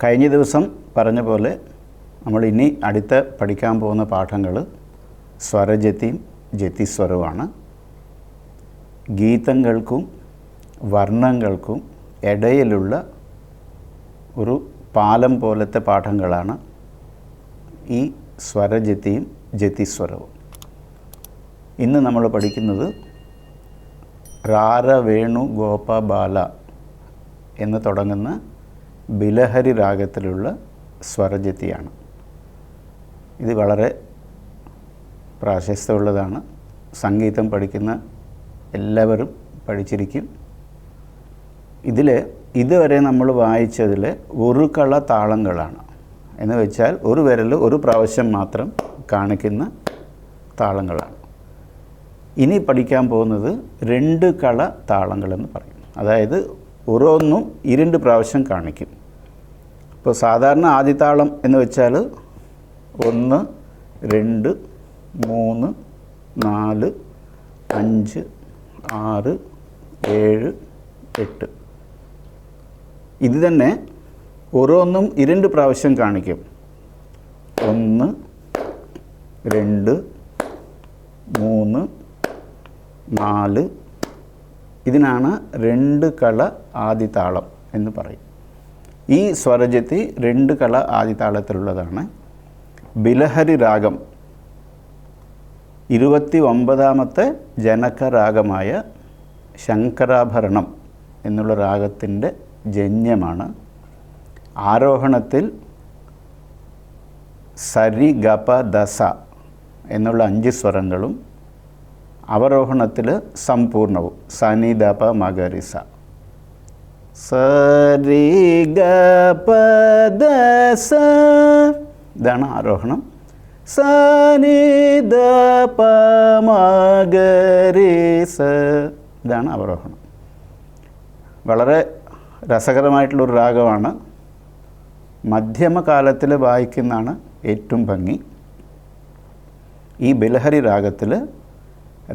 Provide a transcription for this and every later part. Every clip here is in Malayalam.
കഴിഞ്ഞ ദിവസം പറഞ്ഞ പോലെ നമ്മൾ ഇനി അടുത്ത പഠിക്കാൻ പോകുന്ന പാഠങ്ങൾ സ്വരജതിയും ജതിസ്വരവുമാണ്. ഗീതങ്ങൾക്കും വർണ്ണങ്ങൾക്കും ഇടയിലുള്ള ഒരു പാലം പോലത്തെ പാഠങ്ങളാണ് ഈ സ്വരജതിയും ജതിസ്വരവും. ഇന്ന് നമ്മൾ പഠിക്കുന്നത് രാര വേണു ഗോപ ബാല എന്ന് തുടങ്ങുന്ന ബിലഹരി രാഗത്തിലുള്ള സ്വരജതിയാണ്. ഇത് വളരെ പ്രാശസ്ത്യമുള്ളതാണ്. സംഗീതം പഠിക്കുന്ന എല്ലാവരും പഠിച്ചിരിക്കും. ഇതിൽ ഇതുവരെ നമ്മൾ വായിച്ചതിൽ ഒരു കള താളങ്ങളാണ്. എന്ന് വെച്ചാൽ ഒരു വിരൽ ഒരു പ്രാവശ്യം മാത്രം കാണിക്കുന്ന താളങ്ങളാണ്. ഇനി പഠിക്കാൻ പോകുന്നത് രണ്ട് കള താളങ്ങളെന്ന് പറയും. അതായത് ഓരോന്നും 2 പ്രാവശ്യം കാണിക്കും. ഇപ്പോൾ സാധാരണ ആദിതാളം എന്ന് വെച്ചാൽ 1, 2, 3, 4, 5, 6, 7, 8. ഇത് തന്നെ ഓരോന്നും 2 പ്രാവശ്യം കാണിക്കും. 1, 2, 3, 4. ഇതിനാണ് രണ്ട് കള ആദിതാളം എന്ന് പറയും. ഈ സ്വരജതി രണ്ട് കള ആദിതാളത്തിലുള്ളതാണ്. ബിലഹരി രാഗം 29ാമത്തെ ജനകരാഗമായ ശങ്കരാഭരണം എന്നുള്ള രാഗത്തിൻ്റെ ജന്യമാണ്. ആരോഹണത്തിൽ സരി ഗപ ദസ എന്നുള്ള 5 സ്വരങ്ങളും അവരോഹണത്തിൽ സമ്പൂർണവും സനി ദപ മഗരിസ. സരി ഗപ ദസ ഇതാണ് ആരോഹണം. സനി ദപ മഗരിസ ഇതാണ് അവരോഹണം. വളരെ രസകരമായിട്ടുള്ളൊരു രാഗമാണ്. മധ്യമകാലത്തിൽ വായിക്കുന്നതാണ് ഏറ്റവും ഭംഗി. ഈ ബിലഹരി രാഗത്തിൽ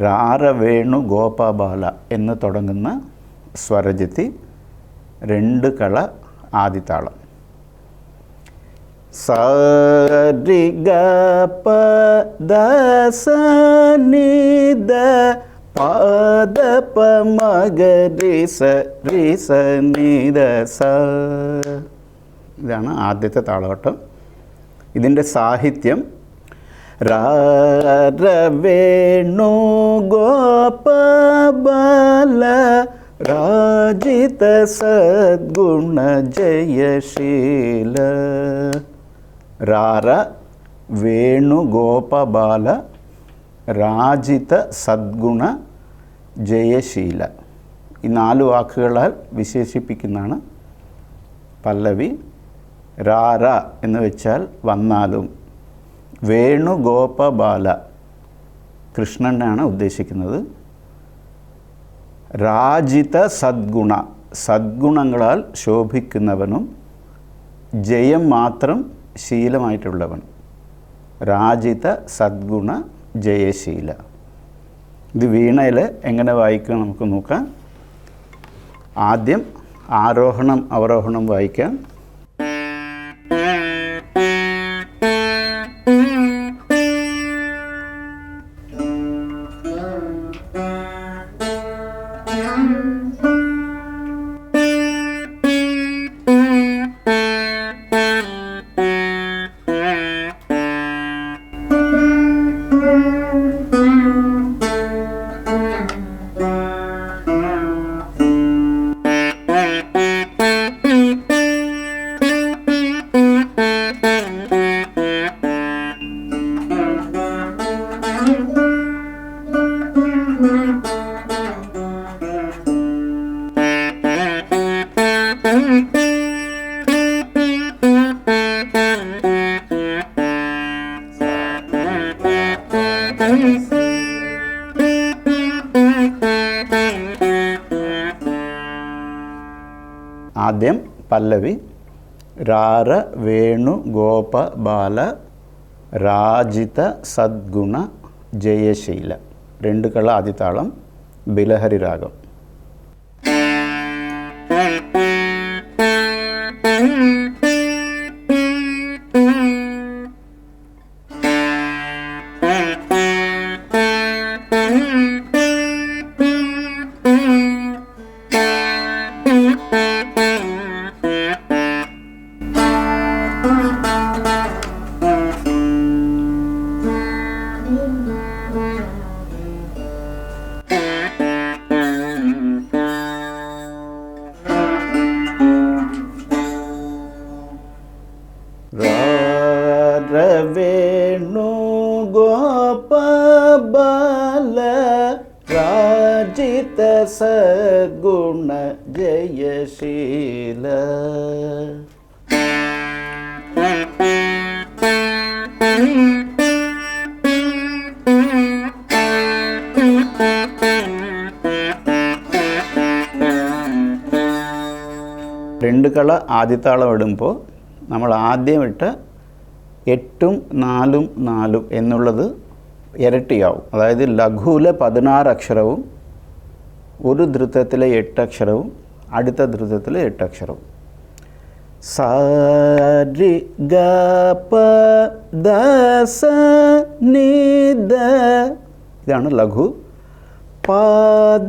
രാര വേണു ഗോപബാല എന്ന് തുടങ്ങുന്ന സ്വരജതി രണ്ട് കള ആദിതാളം. സരി ഗപ ദസ നി ദ പദ പ മഗരിസ റിസ നി ദ സ. ഇതാണ് ആദ്യത്തെ താളവട്ടം. ഇതിൻ്റെ സാഹിത്യം രാര വേണു ഗോപ ബാല രാജിത സദ്ഗുണ ജയശീല. രാര വേണു ഗോപ ബാല രാജിത സദ്ഗുണ ജയശീല. ഈ 4 വാക്കുകളാൽ വിശേഷിപ്പിക്കുന്നതാണ് പല്ലവി. രാര എന്ന് വെച്ചാൽ വന്നാലും. വേണു ഗോപ ബാല കൃഷ്ണനാണ് ഉദ്ദേശിക്കുന്നത്. രാജിത സദ്ഗുണ സദ്ഗുണങ്ങളാൽ ശോഭിക്കുന്നവനും ജയം മാത്രം ശീലമായിട്ടുള്ളവനും. രാജിത സദ്ഗുണ ജയശീല. ഇത് വീണയിൽ എങ്ങനെ വായിക്കാം നമുക്ക് നോക്കാം. ആദ്യം ആരോഹണം അവരോഹണം വായിക്കാം. ആദ്യം പല്ലവി. രാര വേണു ഗോപ ബാല രാജിത സദ്ഗുണ ജയശീല. 2 കള ആദിതാളം, ബിലഹരി രാഗം. വേണു ഗോപാല രാജിത സദ്ഗുണ ജയശീല. രണ്ട് കള ആദ്യത്താളം ഇടുമ്പോൾ നമ്മൾ ആദ്യം ഇട്ട 8ഉം 4ഉം 4ഉം എന്നുള്ളത് ഇരട്ടിയാവും. അതായത് ലഘുവിലെ 16 അക്ഷരവും ഒരു ധൃതത്തിലെ 8 അക്ഷരവും അടുത്ത ധൃതത്തിലെ 8 അക്ഷരവും. സാരി ഗ പ ദ സ നി ദ ഇതാണ് ലഘു. പ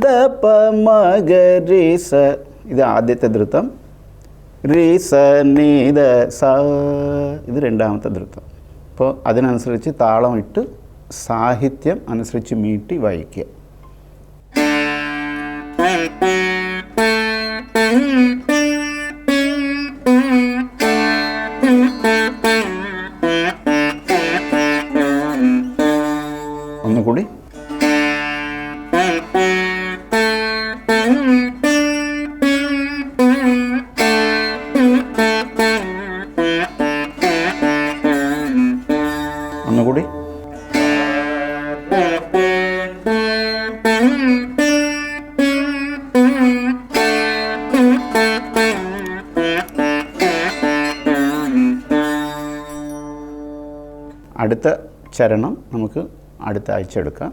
ദ പ മ ഗ രി സ ഇത് ആദ്യത്തെ ധൃതം. രി സ നി ദ സ ഇത് രണ്ടാമത്തെ ധൃതം. അപ്പോൾ അതിനനുസരിച്ച് താളം ഇട്ട് സാഹിത്യം അനുസരിച്ച് മീട്ടി വായിക്കുക. ഒന്നുകൂടി. ഒന്നുകൂടി. അടുത്ത ചരണം നമുക്ക് അടുത്ത ആഴ്ച എടുക്കാം.